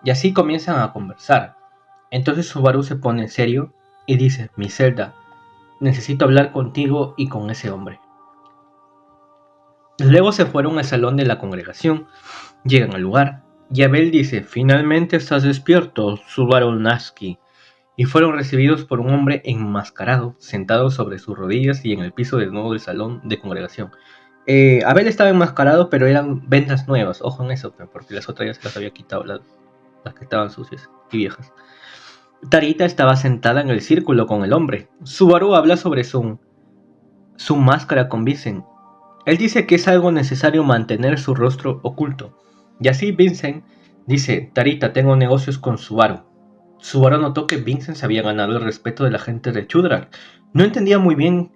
y así comienzan a conversar. Entonces Subaru se pone en serio y dice: mi Zelda, necesito hablar contigo y con ese hombre. Luego se fueron al salón de la congregación, llegan al lugar, y Abel dice: finalmente estás despierto, Subaru Natsuki. Y fueron recibidos por un hombre enmascarado, sentado sobre sus rodillas y en el piso desnudo del salón de congregación. Abel estaba enmascarado, pero eran vendas nuevas, ojo en eso, porque las otras ya se las había quitado, las que estaban sucias y viejas. Tarita estaba sentada en el círculo con el hombre. Subaru habla sobre su máscara con Vincent. Él dice que es algo necesario mantener su rostro oculto. Y así Vincent dice: Tarita, tengo negocios con Subaru. Subaru notó que Vincent se había ganado el respeto de la gente de Chudrak. No entendía muy bien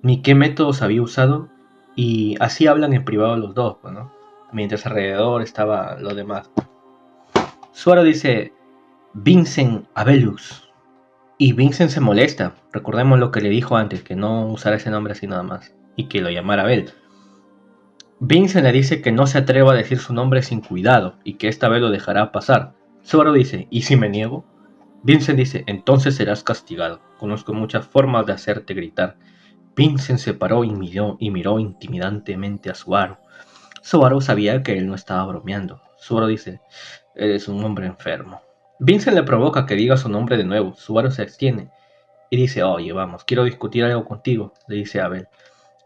ni qué métodos había usado, y así hablan en privado los dos, ¿no? Mientras alrededor estaba lo demás. Subaru dice: Vincent Abelus. Y Vincent se molesta. Recordemos lo que le dijo antes, que no usara ese nombre así nada más, y que lo llamara Abel. Vincent le dice que no se atreva a decir su nombre sin cuidado, y que esta vez lo dejará pasar. Subaru dice: ¿y si me niego? Vincent dice: entonces serás castigado. Conozco muchas formas de hacerte gritar. Vincent se paró y miró intimidantemente a Subaru. Subaru sabía que él no estaba bromeando. Subaru dice: eres un hombre enfermo. Vincent le provoca que diga su nombre de nuevo. Subaru se extiende y dice: oye, vamos, quiero discutir algo contigo, le dice Abel.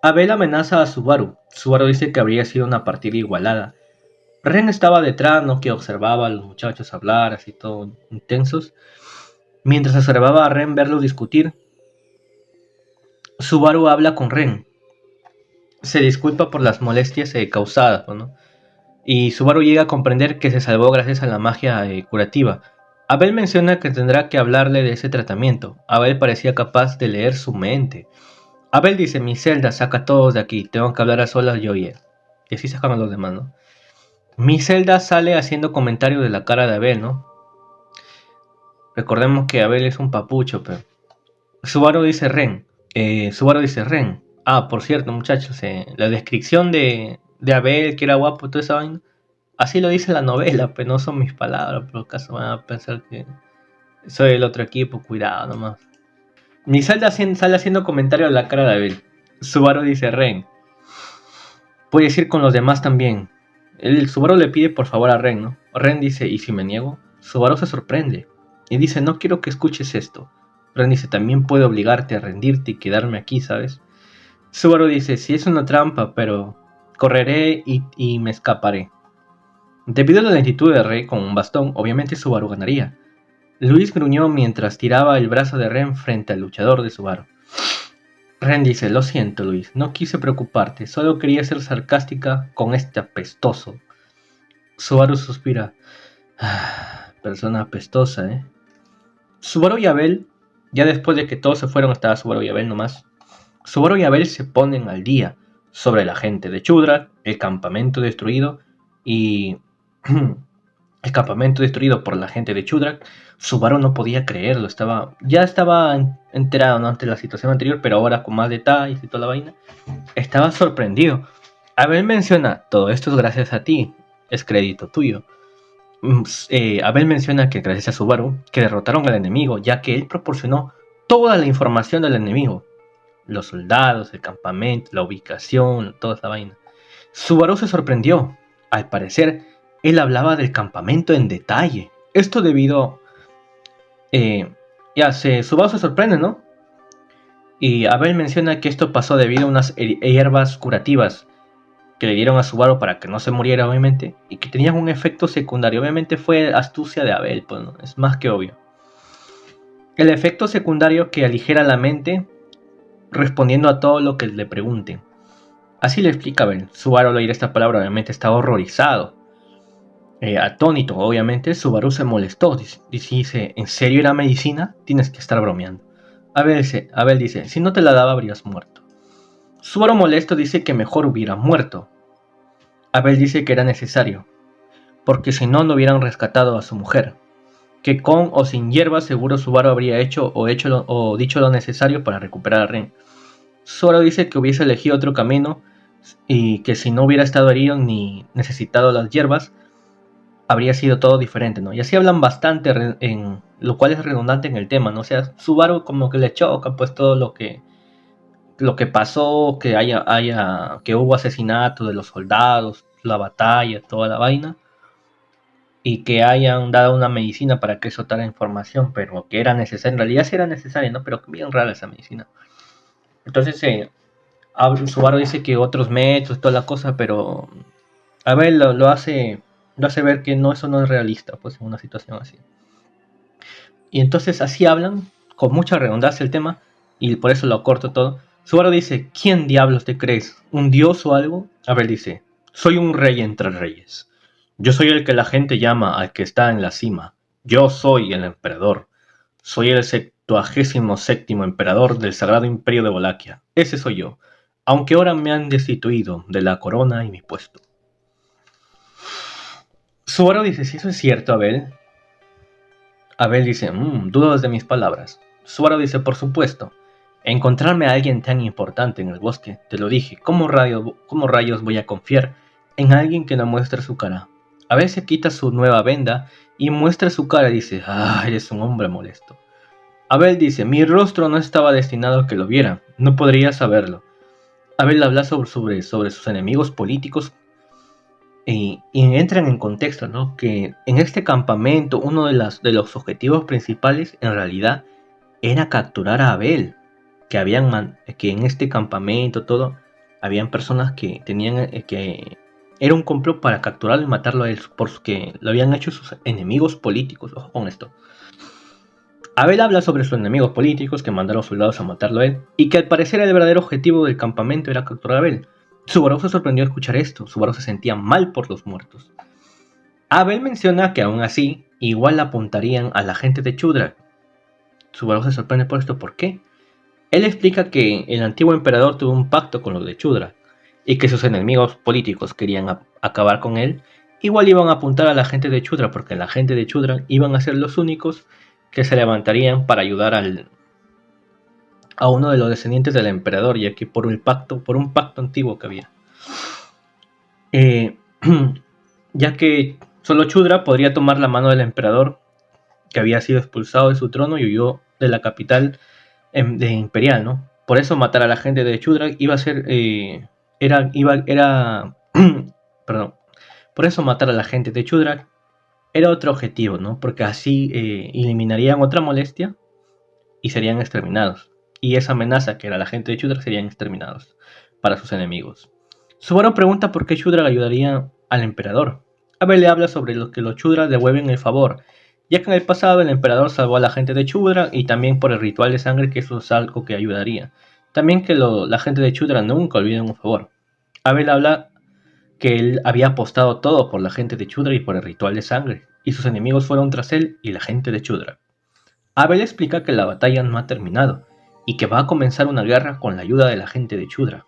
Abel amenaza a Subaru. Subaru dice que habría sido una partida igualada. Ren estaba detrás, ¿no?, que observaba a los muchachos hablar, así todo intensos. Mientras observaba a Ren verlos discutir, Subaru habla con Ren. Se disculpa por las molestias causadas, ¿no? Y Subaru llega a comprender que se salvó gracias a la magia curativa. Abel menciona que tendrá que hablarle de ese tratamiento. Abel parecía capaz de leer su mente. Abel dice: mi Zelda, saca a todos de aquí, tengo que hablar a solas yo y él. Y así sacan a los demás, ¿no? Mi Zelda sale haciendo comentarios de la cara de Abel, ¿no? Recordemos que Abel es un papucho, pero... Subaru dice Ren. Ah, por cierto, muchachos, la descripción de Abel, que era guapo, toda esa vaina, así lo dice la novela, pero no son mis palabras, por acaso van a pensar que soy el otro equipo, cuidado nomás. Mi Zelda sale haciendo comentarios a la cara de Abel. Subaru dice: Ren, puedes ir con los demás también. El Subaru le pide por favor a Ren, ¿no? Ren dice: ¿y si me niego? Subaru se sorprende y dice: no quiero que escuches esto. Ren dice: también puedo obligarte a rendirte y quedarme aquí, ¿sabes? Subaru dice: sí, es una trampa, pero correré y me escaparé. Debido a la lentitud de Ren con un bastón, obviamente Subaru ganaría. Luis gruñó mientras tiraba el brazo de Ren frente al luchador de Subaru. Ren dice: lo siento, Luis, no quise preocuparte, solo quería ser sarcástica con este apestoso. Subaru suspira: persona apestosa, ¿eh? Subaru y Abel, ya después de que todos se fueron, estaba Subaru y Abel nomás. Subaru y Abel se ponen al día sobre la gente de Chudrak, el campamento destruido y... el campamento destruido por la gente de Chudrak. Subaru no podía creerlo, ya estaba enterado, ¿no?, ante la situación anterior, pero ahora con más detalles y toda la vaina. Estaba sorprendido. Abel menciona: todo esto es gracias a ti, es crédito tuyo. Abel menciona que gracias a Subaru que derrotaron al enemigo, ya que él proporcionó toda la información del enemigo. Los soldados, el campamento, la ubicación, toda esa vaina. Subaru se sorprendió. Al parecer, él hablaba del campamento en detalle. Esto debido... Subaru se sorprende, ¿no? Y Abel menciona que esto pasó debido a unas hierbas curativas que le dieron a Subaru para que no se muriera, obviamente, y que tenían un efecto secundario. Obviamente fue astucia de Abel, pues, ¿no? Es más que obvio. El efecto secundario que aligera la mente respondiendo a todo lo que le pregunten. Así le explica Abel. Subaru al oír esta palabra obviamente estaba horrorizado. Atónito, obviamente, Subaru se molestó. Dice: ¿en serio era medicina? Tienes que estar bromeando. Abel dice: si no te la daba habrías muerto. Subaru molesto dice que mejor hubiera muerto. Abel dice que era necesario, porque si no, no hubieran rescatado a su mujer. Que con o sin hierbas seguro Subaru habría hecho o dicho lo necesario para recuperar a Ren. Subaru dice que hubiese elegido otro camino y que si no hubiera estado herido ni necesitado las hierbas, habría sido todo diferente, ¿no? Y así hablan bastante, en lo cual es redundante en el tema, ¿no? O sea, Subaru como que le choca pues todo lo que pasó, que hubo asesinato de los soldados, la batalla, toda la vaina, y que hayan dado una medicina para que soltara información, pero que era necesaria, en realidad sí era necesaria, ¿no? Pero bien rara esa medicina. Entonces, Subaru dice que otros métodos, toda la cosa, pero a ver, lo hace ver que no, eso no es realista, pues en una situación así. Y entonces así hablan, con mucha redundancia el tema, y por eso lo corto todo. Subaru dice, ¿quién diablos te crees? ¿Un dios o algo? Abel dice, soy un rey entre reyes. Yo soy el que la gente llama al que está en la cima. Yo soy el emperador. Soy el 77º emperador del Sagrado Imperio de Wallachia. Ese soy yo. Aunque ahora me han destituido de la corona y mi puesto. Subaru dice, si eso es cierto, Abel. Abel dice, dudas de mis palabras. Subaru dice, por supuesto. Encontrarme a alguien tan importante en el bosque, te lo dije, ¿cómo rayos voy a confiar en alguien que no muestre su cara? Abel se quita su nueva venda y muestra su cara y dice, eres un hombre molesto. Abel dice, mi rostro no estaba destinado a que lo viera, no podría saberlo. Abel habla sobre sus enemigos políticos y entran en contexto, ¿no? Que en este campamento uno de los objetivos principales en realidad era capturar a Abel, que en este campamento todo habían personas que tenían que era un complot para capturarlo y matarlo a él, porque lo habían hecho sus enemigos políticos. Ojo con esto. Abel habla sobre sus enemigos políticos que mandaron soldados a matarlo a él y que al parecer el verdadero objetivo del campamento era capturar a Abel. Subaru se sorprendió al escuchar esto. Subaru se sentía mal por los muertos. Abel menciona que aún así igual apuntarían a la gente de Chudrak. Subaru se sorprende por esto. ¿Por qué? Él explica que el antiguo emperador tuvo un pacto con los de Chudrak y que sus enemigos políticos querían acabar con él. Igual iban a apuntar a la gente de Chudrak porque la gente de Chudrak iban a ser los únicos que se levantarían para ayudar a uno de los descendientes del emperador, ya que por un pacto antiguo que había. Ya que solo Chudra podría tomar la mano del emperador, que había sido expulsado de su trono y huyó de la capital de imperial, ¿no? Por eso matar a la gente de Chudra iba a ser, perdón. Por eso matar a la gente de Chudra era otro objetivo, ¿no? Porque así eliminarían otra molestia y serían exterminados. Y esa amenaza que era la gente de Chudra serían exterminados para sus enemigos. Subaru pregunta por qué Chudra ayudaría al emperador. Abel le habla sobre lo que los Chudra devuelven el favor, ya que en el pasado el emperador salvó a la gente de Chudra y también por el ritual de sangre, que eso es algo que ayudaría. También que la gente de Chudra nunca olviden un favor. Abel habla que él había apostado todo por la gente de Chudra y por el ritual de sangre, y sus enemigos fueron tras él y la gente de Chudra. Abel explica que la batalla no ha terminado y que va a comenzar una guerra con la ayuda de la gente de Chudra.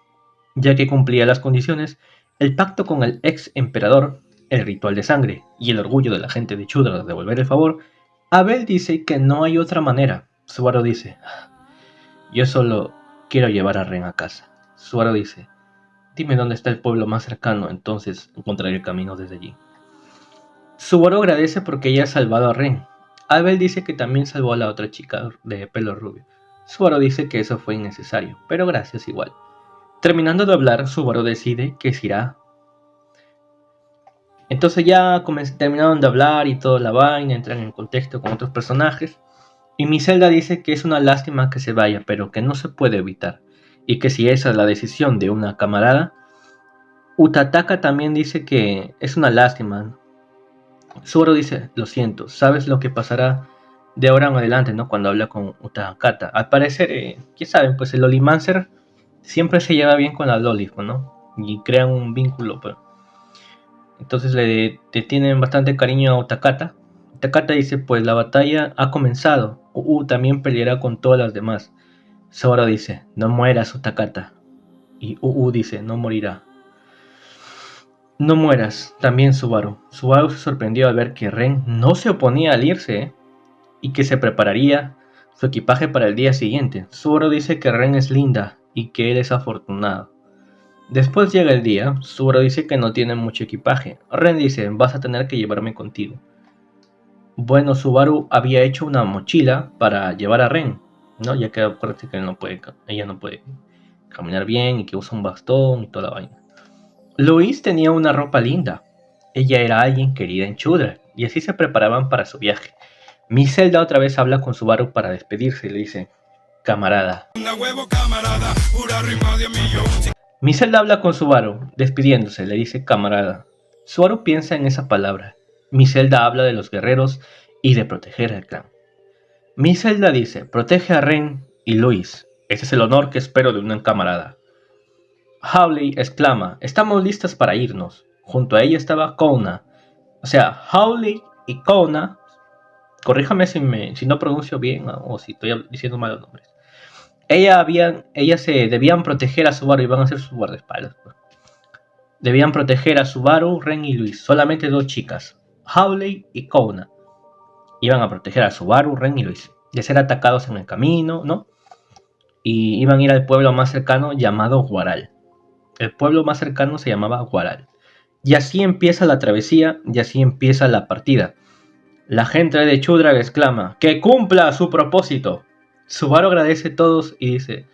Ya que cumplía las condiciones, el pacto con el ex emperador, el ritual de sangre y el orgullo de la gente de Chudra de devolver el favor, Abel dice que no hay otra manera. Subaru dice, yo solo quiero llevar a Ren a casa. Subaru dice, dime dónde está el pueblo más cercano, entonces encontraré el camino desde allí. Subaru agradece porque ella ha salvado a Ren. Abel dice que también salvó a la otra chica de pelo rubio. Subaru dice que eso fue innecesario, pero gracias igual. Terminando de hablar, Subaru decide que se irá. Entonces ya terminaron de hablar y toda la vaina, entran en contexto con otros personajes. Y Miselda dice que es una lástima que se vaya, pero que no se puede evitar. Y que si esa es la decisión de una camarada. Utataka también dice que es una lástima. Subaru dice, lo siento, sabes lo que pasará de ahora en adelante, ¿no? Cuando habla con Utakata. Al parecer, ¿quién sabe? Pues el Lolimancer siempre se lleva bien con la Loli, ¿no? Y crean un vínculo, pues. Entonces le tienen bastante cariño a Utakata. Utakata dice, pues la batalla ha comenzado. También peleará con todas las demás. Subaru dice, no mueras, Utakata. Y dice, no morirá. No mueras, también Subaru. Subaru se sorprendió al ver que Ren no se oponía al irse, y que se prepararía su equipaje para el día siguiente. Subaru dice que Ren es linda y que él es afortunado. Después llega el día, Subaru dice que no tiene mucho equipaje. Ren dice, vas a tener que llevarme contigo. Bueno, Subaru había hecho una mochila para llevar a Ren, ¿no? Ya que acuérdate que ella no puede caminar bien y que usa un bastón y toda la vaina. Louise tenía una ropa linda. Ella era alguien querida en Chudra, y así se preparaban para su viaje. Miss Zelda otra vez habla con Subaru para despedirse y le dice, camarada. Miss Zelda habla con Subaru, despidiéndose, le dice camarada. Subaru piensa en esa palabra. Miss Zelda habla de los guerreros y de proteger al clan. Miss Zelda dice, protege a Ren y Luis. Ese es el honor que espero de una camarada. Hawley exclama, estamos listas para irnos. Junto a ella estaba Kona. O sea, Hawley y Kona, corríjame si no pronuncio bien o si estoy diciendo mal los nombres. Ellas se debían proteger a Subaru y van a ser sus guardaespaldas. Debían proteger a Subaru, Ren y Luis. Solamente dos chicas, Hawley y Kona. Iban a proteger a Subaru, Ren y Luis de ser atacados en el camino, ¿no? Y iban a ir al pueblo más cercano llamado Guaral. El pueblo más cercano se llamaba Guaral. Y así empieza la travesía, y así empieza la partida. La gente de Chudra exclama, ¡que cumpla su propósito! Subaru agradece a todos y dice,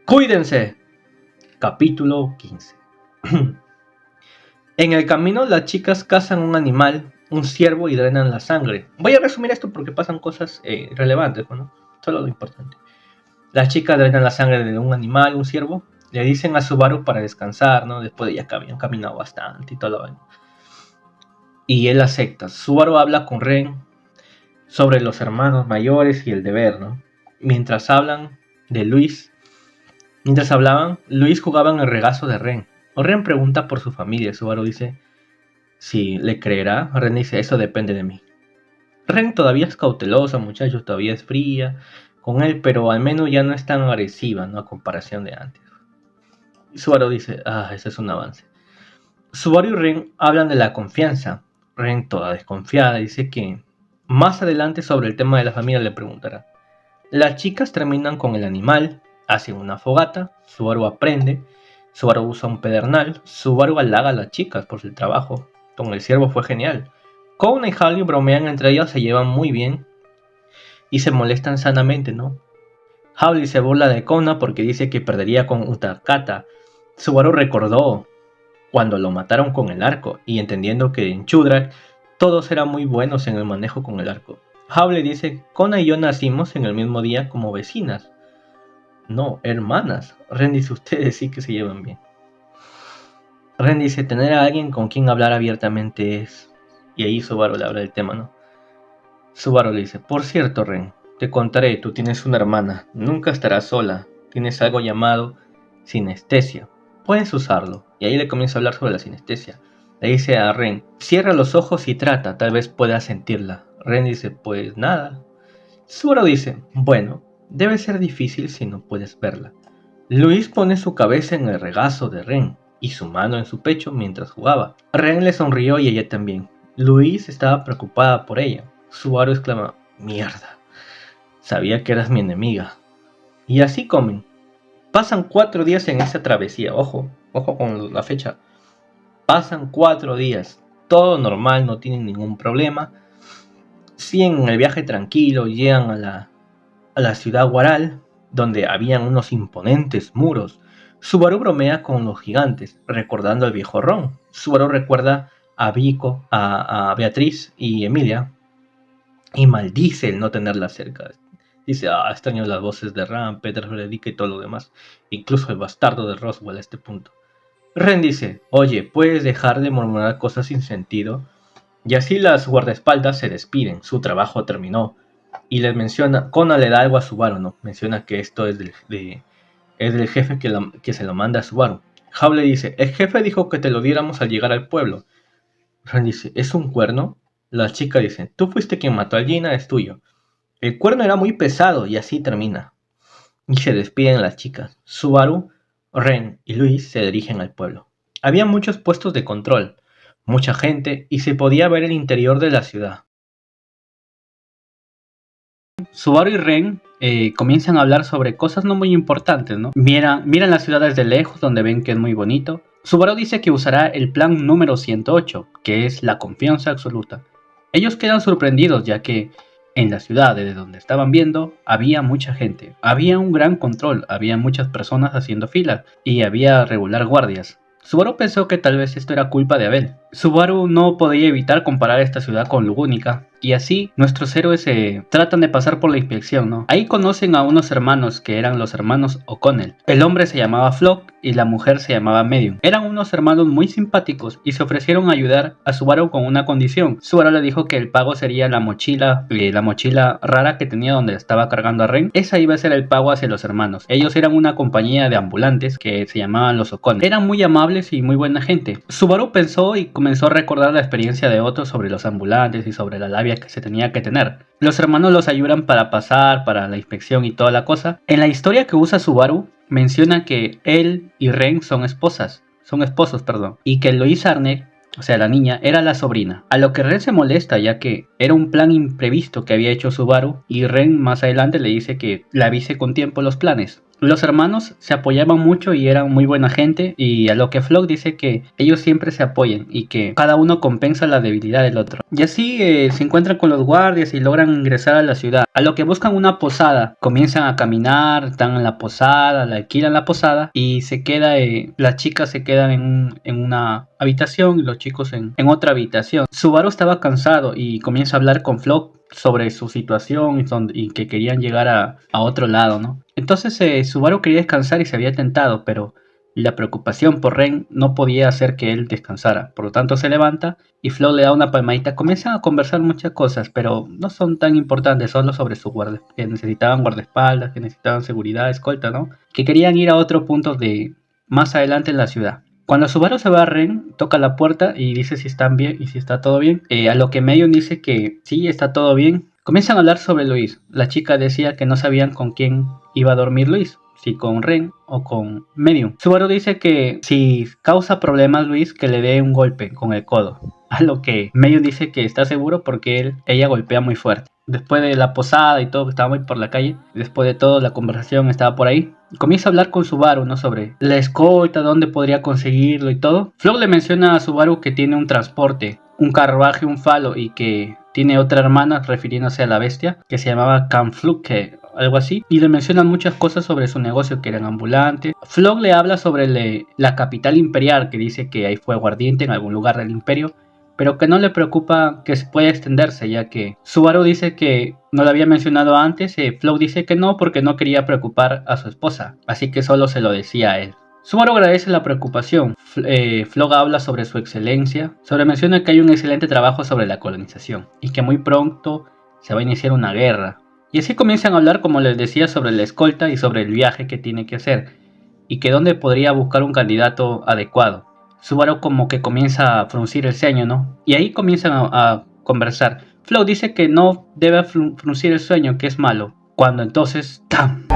¡cuídense! Capítulo 15. En el camino las chicas cazan un animal, un ciervo y drenan la sangre. Voy a resumir esto porque pasan cosas relevantes, ¿no? Solo lo importante. Las chicas drenan la sangre de un animal, un ciervo. Le dicen a Subaru para descansar, ¿no? Después de ya que habían caminado bastante y todo lo demás. Y él acepta. Subaru habla con Ren sobre los hermanos mayores y el deber, ¿no? Mientras hablaban, Luis jugaba en el regazo de Ren. Ren pregunta por su familia. Subaru dice si le creerá. Ren dice, eso depende de mí. Ren todavía es cautelosa, muchachos, todavía es fría con él, pero al menos ya no es tan agresiva, ¿no? A comparación de antes. Subaru dice, ese es un avance. Subaru y Ren hablan de la confianza. Ren, toda desconfiada, dice que más adelante sobre el tema de la familia le preguntará. Las chicas terminan con el animal, hacen una fogata, Subaru aprende, Subaru usa un pedernal, Subaru halaga a las chicas por su trabajo, con el ciervo fue genial. Kona y Hawley bromean entre ellas, se llevan muy bien y se molestan sanamente, ¿no? Hawley se burla de Kona porque dice que perdería con Utakata. Subaru recordó cuando lo mataron con el arco y entendiendo que en Chudrak todos eran muy buenos en el manejo con el arco. Hawley dice, Kona y yo nacimos en el mismo día como vecinas. No, hermanas. Ren dice, ustedes sí que se llevan bien. Ren dice, tener a alguien con quien hablar abiertamente es... Y ahí Subaru le habla del tema, ¿no? Subaru le dice, por cierto, Ren, te contaré, tú tienes una hermana, nunca estarás sola, tienes algo llamado sinestesia, puedes usarlo. Y ahí le comienza a hablar sobre la sinestesia. Le dice a Ren, cierra los ojos y trata, tal vez puedas sentirla. Ren dice, pues nada. Subaru dice, bueno, debe ser difícil si no puedes verla. Luis pone su cabeza en el regazo de Ren y su mano en su pecho mientras jugaba. Ren le sonrió y ella también. Luis estaba preocupada por ella. Subaru exclama, mierda, sabía que eras mi enemiga. Y así comen. Pasan 4 días en esa travesía, ojo con la fecha. Pasan 4 días, todo normal, no tienen ningún problema. Siguen el viaje tranquilo, llegan a la ciudad Guaral, donde habían unos imponentes muros. Subaru bromea con los gigantes, recordando al viejo Ron. Subaru recuerda a Vico, a Beatriz y Emilia, y maldice el no tenerla cerca. Dice, extraño las voces de Ram, Peter Frederick y todo lo demás, incluso el bastardo de Roswell a este punto. Ren dice, oye, ¿puedes dejar de murmurar cosas sin sentido? Y así las guardaespaldas se despiden, su trabajo terminó. Y les menciona, Kona le da algo a Subaru, ¿no? Menciona que esto es del jefe que se lo manda a Subaru. Hawley dice, el jefe dijo que te lo diéramos al llegar al pueblo. Ren dice, ¿es un cuerno? La chica dice, tú fuiste quien mató a Gina, es tuyo. El cuerno era muy pesado y así termina. Y se despiden las chicas. Subaru, Ren y Luis se dirigen al pueblo. Había muchos puestos de control, mucha gente y se podía ver el interior de la ciudad. Subaru y Ren comienzan a hablar sobre cosas no muy importantes, ¿no? Miran las ciudades de lejos donde ven que es muy bonito. Subaru dice que usará el plan número 108, que es la confianza absoluta. Ellos quedan sorprendidos ya que en la ciudad desde donde estaban viendo había mucha gente, había un gran control, había muchas personas haciendo filas y había regular guardias. Subaru pensó que tal vez esto era culpa de Abel. Subaru no podía evitar comparar esta ciudad con Lugúnica, y así nuestros héroes tratan de pasar por la inspección, ¿no? Ahí conocen a unos hermanos que eran los hermanos O'Connell. El hombre se llamaba Flock y la mujer se llamaba Medium. Eran unos hermanos muy simpáticos y se ofrecieron a ayudar a Subaru con una condición. Subaru le dijo que el pago sería la mochila rara que tenía donde estaba cargando a Ren. Esa iba a ser el pago hacia los hermanos. Ellos eran una compañía de ambulantes que se llamaban los O'Connell. Eran muy amables y muy buena gente. Subaru pensó y comenzó a recordar la experiencia de otros sobre los ambulantes y sobre la labia que se tenía que tener. Los hermanos los ayudan para pasar, para la inspección y toda la cosa. En la historia que usa Subaru, menciona que él y Ren son esposos, y que Louise Arnett, o sea la niña, era la sobrina. A lo que Ren se molesta ya que era un plan imprevisto que había hecho Subaru, y Ren más adelante le dice que le avise con tiempo los planes. Los hermanos se apoyaban mucho y eran muy buena gente, y a lo que Flock dice que ellos siempre se apoyan y que cada uno compensa la debilidad del otro. Y así se encuentran con los guardias y logran ingresar a la ciudad, a lo que buscan una posada. Comienzan a caminar, están en la posada, la alquilan la posada y las chicas se quedan en una habitación y los chicos en otra habitación. Subaru estaba cansado y comienza a hablar con Flock sobre su situación y que querían llegar a otro lado, ¿no? Entonces Subaru quería descansar y se había tentado, pero la preocupación por Ren no podía hacer que él descansara. Por lo tanto se levanta y Flo le da una palmadita. Comienzan a conversar muchas cosas, pero no son tan importantes, solo sobre su que necesitaban guardaespaldas, que necesitaban seguridad, escolta, ¿no? Que querían ir a otro punto de más adelante en la ciudad. Cuando Subaru se va a Ren, toca la puerta y dice si están bien y si está todo bien. A lo que Medium dice que sí, está todo bien. Comienzan a hablar sobre Luis. La chica decía que no sabían con quién iba a dormir Luis, si con Ren o con Medium. Subaru dice que si causa problemas Luis, que le dé un golpe con el codo. A lo que Medium dice que está seguro porque ella golpea muy fuerte. Después de la posada y todo, que estábamos por la calle, después de todo la conversación estaba por ahí, comienza a hablar con Subaru, ¿no? Sobre la escolta, dónde podría conseguirlo y todo. Flock le menciona a Subaru que tiene un transporte, un carruaje, un falo, y que tiene otra hermana, refiriéndose a la bestia, que se llamaba Canfluke, algo así, y le mencionan muchas cosas sobre su negocio, que eran ambulantes. Flock le habla sobre la capital imperial, que dice que hay fuego ardiente en algún lugar del imperio, pero que no le preocupa que se pueda extenderse, ya que Subaru dice que no lo había mencionado antes. Flock dice que no, porque no quería preocupar a su esposa, así que solo se lo decía a él. Subaru agradece la preocupación. Flock habla sobre su excelencia, menciona que hay un excelente trabajo sobre la colonización y que muy pronto se va a iniciar una guerra. Y así comienzan a hablar, como les decía, sobre la escolta y sobre el viaje que tiene que hacer, y que dónde podría buscar un candidato adecuado. Subaru como que comienza a fruncir el ceño, ¿no? Y ahí comienzan a conversar. Flock dice que no debe fruncir el ceño, que es malo. Cuando entonces ¡tam!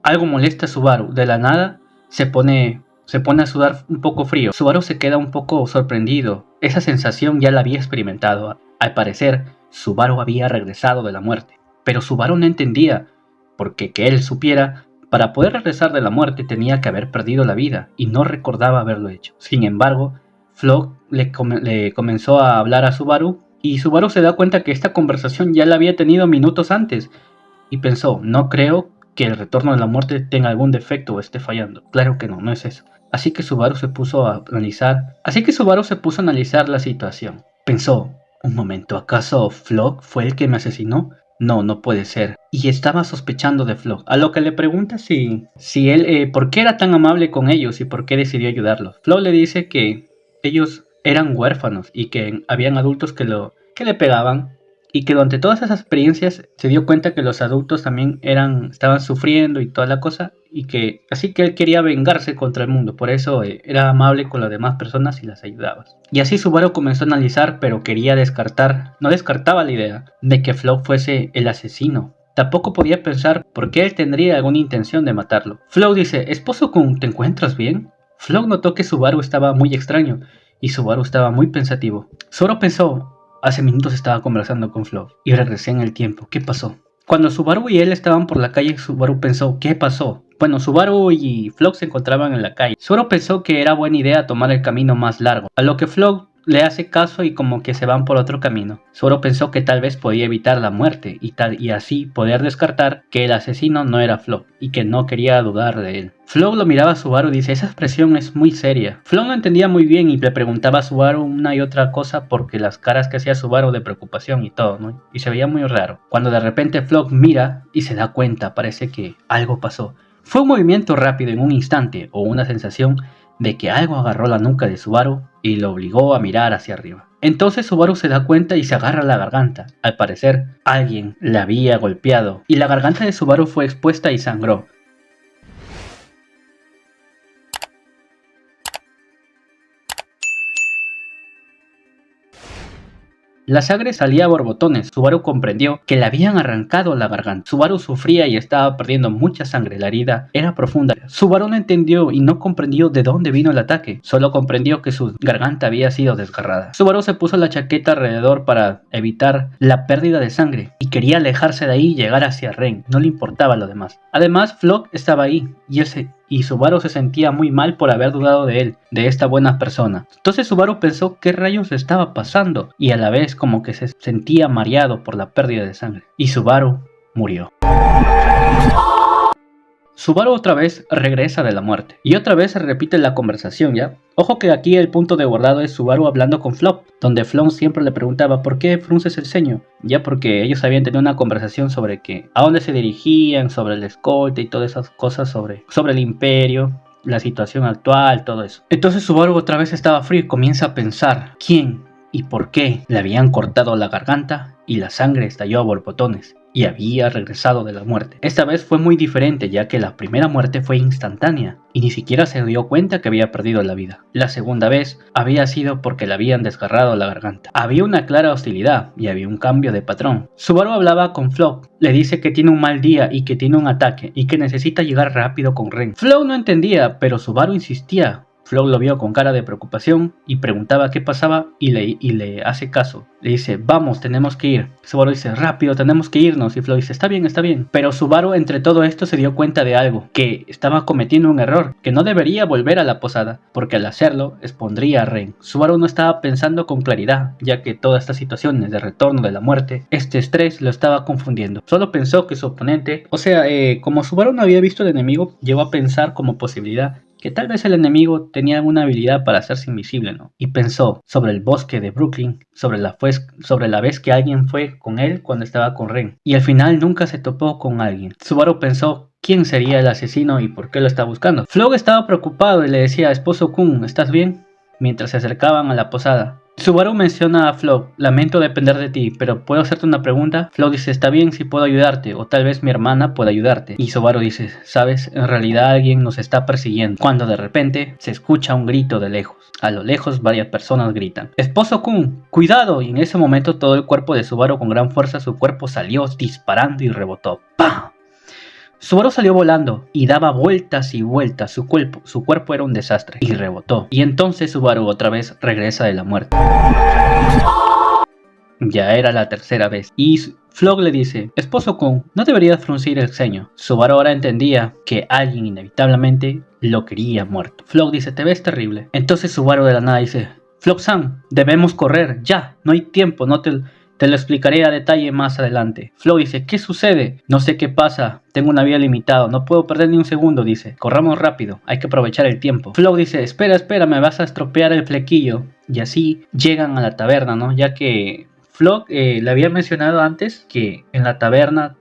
Algo molesta a Subaru. De la nada se pone a sudar un poco frío. Subaru se queda un poco sorprendido. Esa sensación ya la había experimentado. Al parecer, Subaru había regresado de la muerte. Pero Subaru no entendía, porque que él supiera, para poder regresar de la muerte tenía que haber perdido la vida, y no recordaba haberlo hecho. Sin embargo, Flock le comenzó a hablar a Subaru, y Subaru se da cuenta que esta conversación ya la había tenido minutos antes, y pensó, no creo que el retorno de la muerte tenga algún defecto o esté fallando. Claro que no, no es eso. Así que Subaru se puso a analizar la situación. Pensó, un momento, ¿acaso Flock fue el que me asesinó? No, no puede ser. Y estaba sospechando de Flock, a lo que le pregunta si él, por qué era tan amable con ellos y por qué decidió ayudarlos. Flock le dice que ellos eran huérfanos y que habían adultos que le pegaban, y que durante todas esas experiencias se dio cuenta que los adultos también estaban sufriendo y toda la cosa, y que así que él quería vengarse contra el mundo. Por eso era amable con las demás personas y las ayudaba. Y así Subaru comenzó a analizar, pero no descartaba la idea de que Flock fuese el asesino. Tampoco podía pensar por qué él tendría alguna intención de matarlo. Flock dice, ¿Esposo Kun, te encuentras bien? Flock notó que Subaru estaba muy extraño, y Subaru estaba muy pensativo. Subaru pensó, hace minutos estaba conversando con Flock y regresé en el tiempo. ¿Qué pasó? Cuando Subaru y él estaban por la calle, Subaru pensó, ¿qué pasó? Bueno, Subaru y Flock se encontraban en la calle. Subaru pensó que era buena idea tomar el camino más largo, a lo que Flock le hace caso y como que se van por otro camino. Subaru pensó que tal vez podía evitar la muerte y así poder descartar que el asesino no era Flock y que no quería dudar de él. Flock lo miraba a Subaru y dice, esa expresión es muy seria. Flock no entendía muy bien y le preguntaba a Subaru una y otra cosa porque las caras que hacía Subaru de preocupación y todo, ¿no? Y se veía muy raro. Cuando de repente Flock mira y se da cuenta, parece que algo pasó. Fue un movimiento rápido en un instante o una sensación de que algo agarró la nuca de Subaru y lo obligó a mirar hacia arriba. Entonces Subaru se da cuenta y se agarra la garganta. Al parecer, alguien la había golpeado y la garganta de Subaru fue expuesta y sangró. La sangre salía a borbotones. Subaru comprendió que le habían arrancado la garganta. Subaru sufría y estaba perdiendo mucha sangre. La herida era profunda. Subaru no entendió y no comprendió de dónde vino el ataque. Solo comprendió que su garganta había sido desgarrada. Subaru se puso la chaqueta alrededor para evitar la pérdida de sangre y quería alejarse de ahí y llegar hacia Ren. No le importaba lo demás. Además, Flock estaba ahí y Subaru se sentía muy mal por haber dudado de él, de esta buena persona. Entonces Subaru pensó qué rayos estaba pasando y a la vez como que se sentía mareado por la pérdida de sangre. Y Subaru murió. Subaru otra vez regresa de la muerte y otra vez se repite la conversación, ¿ya? Ojo que aquí el punto de guardado es Subaru hablando con Flock, donde Flock siempre le preguntaba ¿por qué frunces el ceño? Ya porque ellos habían tenido una conversación sobre que a dónde se dirigían, sobre el escolta y todas esas cosas sobre el imperio, la situación actual, todo eso. Entonces Subaru otra vez estaba frío y comienza a pensar quién y por qué le habían cortado la garganta y la sangre estalló a borbotones. Y había regresado de la muerte. Esta vez fue muy diferente ya que la primera muerte fue instantánea y ni siquiera se dio cuenta que había perdido la vida. La segunda vez había sido porque le habían desgarrado la garganta. Había una clara hostilidad y había un cambio de patrón. Subaru hablaba con Flock, le dice que tiene un mal día y que tiene un ataque y que necesita llegar rápido con Ren. Flock no entendía, pero Subaru insistía. Flock lo vio con cara de preocupación y preguntaba qué pasaba y le hace caso. Le dice, vamos, tenemos que ir. Subaru dice, rápido, tenemos que irnos. Y Flock dice, está bien, está bien. Pero Subaru entre todo esto se dio cuenta de algo, que estaba cometiendo un error, que no debería volver a la posada, porque al hacerlo expondría a Ren. Subaru no estaba pensando con claridad, ya que todas estas situaciones de retorno de la muerte, este estrés lo estaba confundiendo. Solo pensó que su oponente, como Subaru no había visto al enemigo, llegó a pensar como posibilidad que tal vez el enemigo tenía alguna habilidad para hacerse invisible, ¿no? Y pensó sobre el bosque de Brooklyn, sobre la vez que alguien fue con él cuando estaba con Ren. Y al final nunca se topó con alguien. Subaru pensó quién sería el asesino y por qué lo estaba buscando. Flock estaba preocupado y le decía, esposo Kun, ¿estás bien? Mientras se acercaban a la posada. Subaru menciona a Flock, lamento depender de ti, pero ¿puedo hacerte una pregunta? Flock dice, está bien si puedo ayudarte, o tal vez mi hermana pueda ayudarte. Y Subaru dice, sabes, en realidad alguien nos está persiguiendo. Cuando de repente se escucha un grito de lejos. A lo lejos varias personas gritan, esposo Kun, cuidado. Y en ese momento todo el cuerpo de Subaru con gran fuerza, su cuerpo salió disparando y rebotó. ¡Pam! Subaru salió volando y daba vueltas y vueltas, su cuerpo era un desastre y rebotó. Y entonces Subaru otra vez regresa de la muerte. Ya era la tercera vez y Flock le dice, esposo Kun, no deberías fruncir el ceño. Subaru ahora entendía que alguien inevitablemente lo quería muerto. Flock dice, te ves terrible. Entonces Subaru de la nada dice, Flock-san, debemos correr, ya, no hay tiempo, te lo explicaré a detalle más adelante. Flock dice, ¿qué sucede? No sé qué pasa, tengo una vida limitada, no puedo perder ni un segundo, dice. Corramos rápido, hay que aprovechar el tiempo. Flock dice, espera, me vas a estropear el flequillo. Y así llegan a la taberna, ¿no? Ya que Flock le había mencionado antes que en una taberna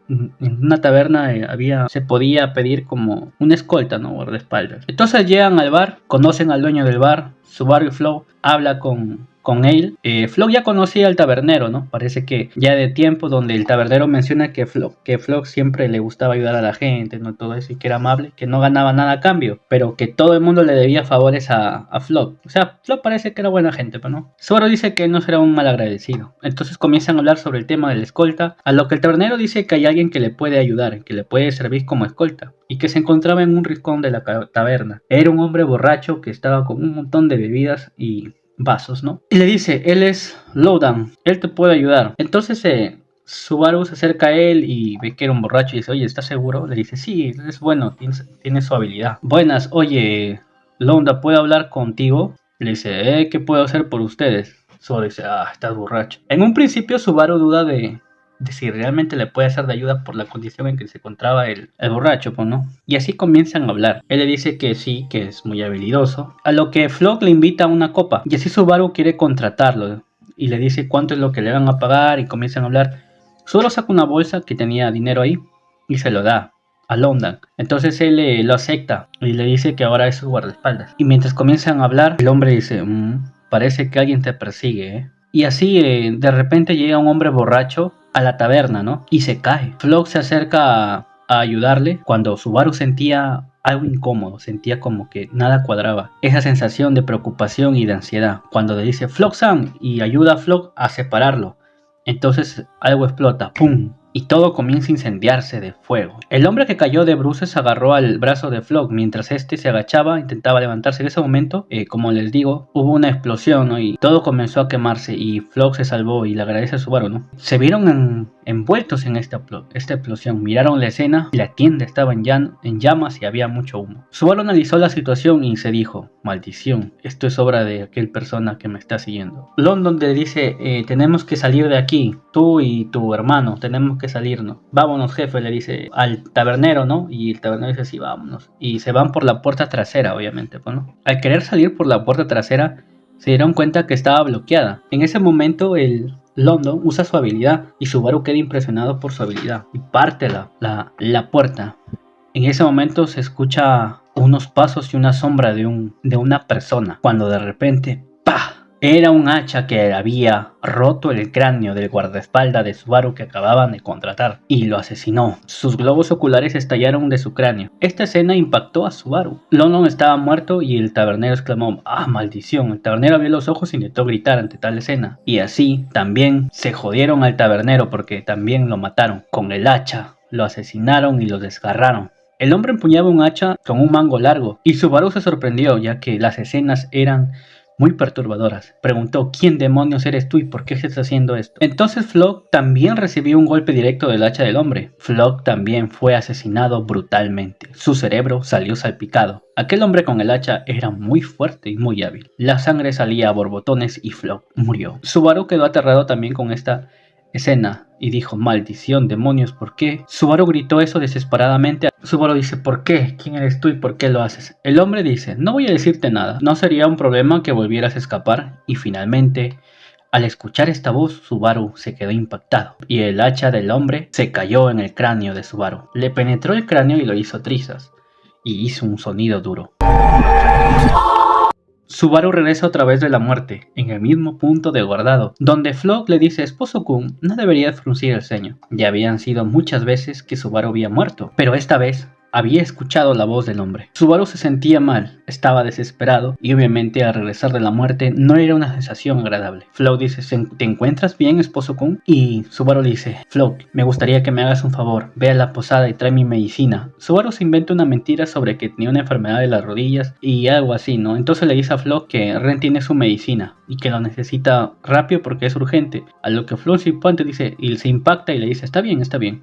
se podía pedir como una escolta, ¿no? Guardaespaldas. Entonces llegan al bar, conocen al dueño del bar, Subaru y Flock habla con él. Flock ya conocía al tabernero, ¿no? Parece que ya de tiempo donde el tabernero menciona que Flock siempre le gustaba ayudar a la gente, ¿no? Todo eso y que era amable, que no ganaba nada a cambio, pero que todo el mundo le debía favores a Flock. O sea, Flock parece que era buena gente, pero no. Subaru dice que no será un mal agradecido. Entonces comienzan a hablar sobre el tema de la escolta, a lo que el tabernero dice que hay alguien que le puede ayudar, que le puede servir como escolta, y que se encontraba en un rincón de la taberna. Era un hombre borracho que estaba con un montón de bebidas y vasos, ¿no? Y le dice, él es Lowdown, él te puede ayudar. Entonces Subaru se acerca a él y ve que era un borracho y dice, oye, ¿estás seguro? Le dice, sí, es bueno, tiene su habilidad. Buenas, oye, Londa, ¿puedo hablar contigo? Le dice, ¿qué puedo hacer por ustedes? Subaru dice, estás borracho. En un principio Subaru duda de si realmente le puede ser de ayuda por la condición en que se encontraba el borracho, pues, ¿no? Y así comienzan a hablar. Él le dice que sí, que es muy habilidoso. A lo que Flock le invita a una copa. Y así Subaru quiere contratarlo. Y le dice cuánto es lo que le van a pagar y comienzan a hablar. Solo saca una bolsa que tenía dinero ahí y se lo da a London. Entonces él lo acepta y le dice que ahora es su guardaespaldas. Y mientras comienzan a hablar, el hombre dice, parece que alguien te persigue, ¿eh? Y así de repente llega un hombre borracho a la taberna, ¿no? Y se cae. Flock se acerca a ayudarle cuando Subaru sentía algo incómodo, sentía como que nada cuadraba. Esa sensación de preocupación y de ansiedad. Cuando le dice Flock-san y ayuda a Flock a separarlo. Entonces algo explota, ¡pum! Y todo comienza a incendiarse de fuego. El hombre que cayó de bruces agarró al brazo de Flock mientras este se agachaba, intentaba levantarse. En ese momento, como les digo, hubo una explosión, ¿no? Y todo comenzó a quemarse y Flock se salvó y le agradece a Subaru, ¿no? Se vieron envueltos en esta explosión. Miraron la escena y la tienda estaba en llamas y había mucho humo. Subaru analizó la situación y se dijo, maldición, esto es obra de aquel persona que me está siguiendo. London le dice, tenemos que salir de aquí, tú y tu hermano, tenemos que salirnos. Vámonos, jefe, le dice al tabernero, ¿no? Y el tabernero dice, sí, vámonos. Y se van por la puerta trasera, obviamente, pues, ¿no? Al querer salir por la puerta trasera, se dieron cuenta que estaba bloqueada. En ese momento, el London usa su habilidad y Subaru queda impresionado por su habilidad y parte la puerta. En ese momento se escucha unos pasos y una sombra de una persona, cuando de repente, ¡pah! Era un hacha que había roto el cráneo del guardaespaldas de Subaru que acababan de contratar y lo asesinó. Sus globos oculares estallaron de su cráneo. Esta escena impactó a Subaru. London estaba muerto y el tabernero exclamó, maldición. El tabernero abrió los ojos e intentó gritar ante tal escena. Y así también se jodieron al tabernero porque también lo mataron. Con el hacha lo asesinaron y lo desgarraron. El hombre empuñaba un hacha con un mango largo y Subaru se sorprendió ya que las escenas eran muy perturbadoras. Preguntó, ¿quién demonios eres tú y por qué estás haciendo esto? Entonces Flock también recibió un golpe directo del hacha del hombre. Flock también fue asesinado brutalmente. Su cerebro salió salpicado. Aquel hombre con el hacha era muy fuerte y muy hábil. La sangre salía a borbotones y Flock murió. Subaru quedó aterrado también con esta escena y dijo, maldición, demonios, ¿por qué? Subaru gritó eso desesperadamente. Subaru dice, ¿por qué? ¿Quién eres tú y por qué lo haces? El hombre dice, no voy a decirte nada, no sería un problema que volvieras a escapar. Y finalmente, al escuchar esta voz, Subaru se quedó impactado y el hacha del hombre se cayó en el cráneo de Subaru. Le penetró el cráneo y lo hizo trizas y hizo un sonido duro. Subaru regresa otra vez de la muerte, en el mismo punto de guardado, donde Flock le dice, esposo-kun, no deberías fruncir el ceño. Ya habían sido muchas veces que Subaru había muerto, pero esta vez había escuchado la voz del hombre. Subaru se sentía mal, estaba desesperado y obviamente al regresar de la muerte no era una sensación agradable. Flock dice, ¿te encuentras bien, esposo-kun? Y Subaru dice, Flock, me gustaría que me hagas un favor, ve a la posada y trae mi medicina. Subaru se inventa una mentira sobre que tenía una enfermedad de las rodillas y algo así, ¿no? Entonces le dice a Flock que Ren tiene su medicina y que lo necesita rápido porque es urgente. A lo que Flock se impacta y le dice, está bien.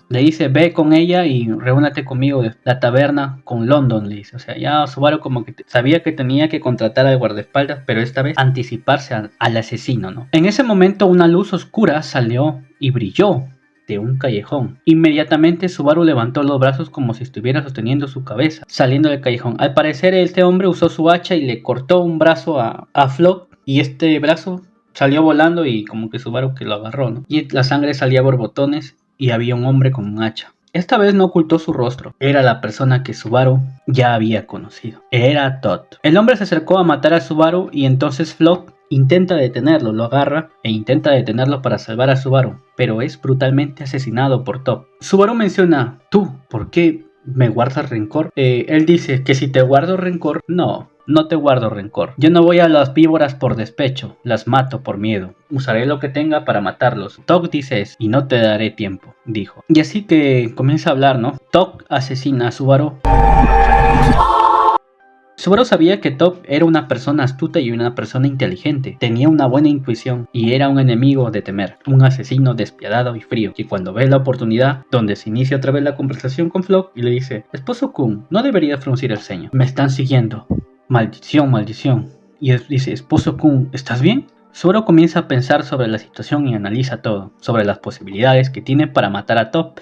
Le dice, ve con ella y reúnate conmigo de la taberna con London, le dice. O sea, ya Subaru como que sabía que tenía que contratar al guardaespaldas, pero esta vez anticiparse al asesino, ¿no? En ese momento una luz oscura salió y brilló de un callejón. Inmediatamente Subaru levantó los brazos como si estuviera sosteniendo su cabeza, saliendo del callejón. Al parecer este hombre usó su hacha y le cortó un brazo a Flock y este brazo salió volando y como que Subaru que lo agarró, ¿no? Y la sangre salía a borbotones y había un hombre con un hacha. Esta vez no ocultó su rostro. Era la persona que Subaru ya había conocido. Era Todd. El hombre se acercó a matar a Subaru y entonces Flock intenta detenerlo, lo agarra e intenta detenerlo para salvar a Subaru, pero es brutalmente asesinado por Todd. Subaru menciona, ¿tú por qué me guardas rencor? Él dice que si te guardo rencor, no te guardo rencor. Yo no voy a las víboras por despecho, las mato por miedo. Usaré lo que tenga para matarlos. Todd dice eso, y no te daré tiempo, dijo. Y así que comienza a hablar, ¿no? Todd asesina a Subaru. Subaru sabía que Top era una persona astuta y una persona inteligente, tenía una buena intuición y era un enemigo de temer, un asesino despiadado y frío, que cuando ve la oportunidad, donde se inicia otra vez la conversación con Flock y le dice: esposo Kun, no deberías fruncir el ceño, me están siguiendo, maldición, maldición. Y él dice: esposo Kun, ¿estás bien? Subaru comienza a pensar sobre la situación y analiza todo, sobre las posibilidades que tiene para matar a Top,